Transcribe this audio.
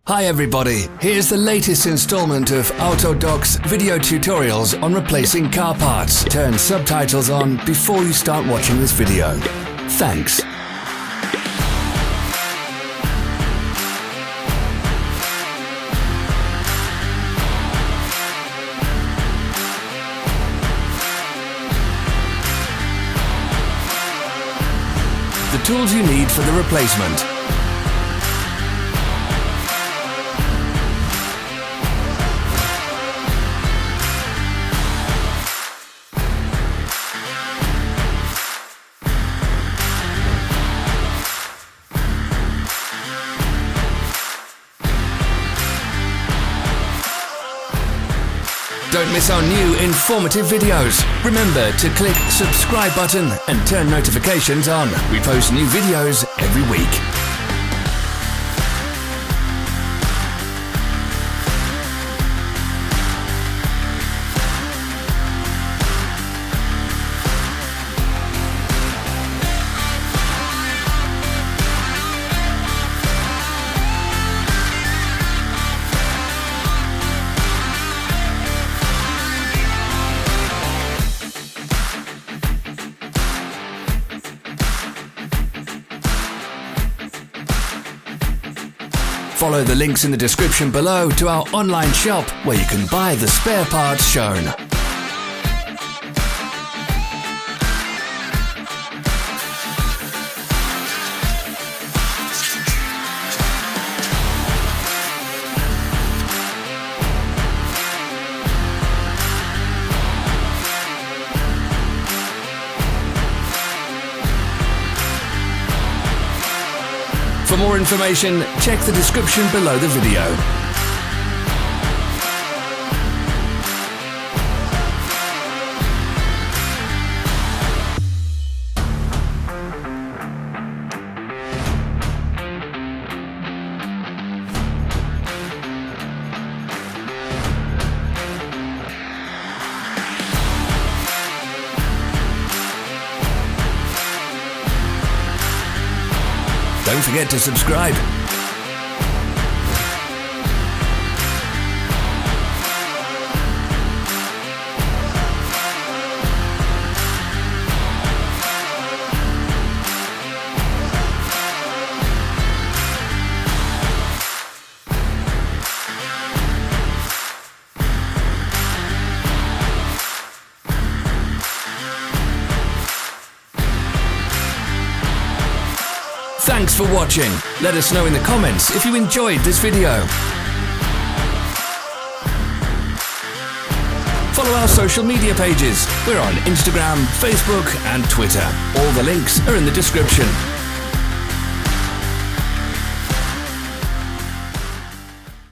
Hi everybody, here's the latest installment of Autodoc's video tutorials on replacing car parts. Turn subtitles on before you start watching this video. Thanks. The tools you need for the replacement. Don't miss our new informative videos. Remember to click subscribe button and turn notifications on. We post new videos every week. Follow the links in the description below to our online shop where you can buy the spare parts shown. For more information, check the description below the video. Don't forget to subscribe. Thanks for watching. Let us know in the comments if you enjoyed this video. Follow our social media pages. We're on Instagram, Facebook and Twitter. All the links are in the description.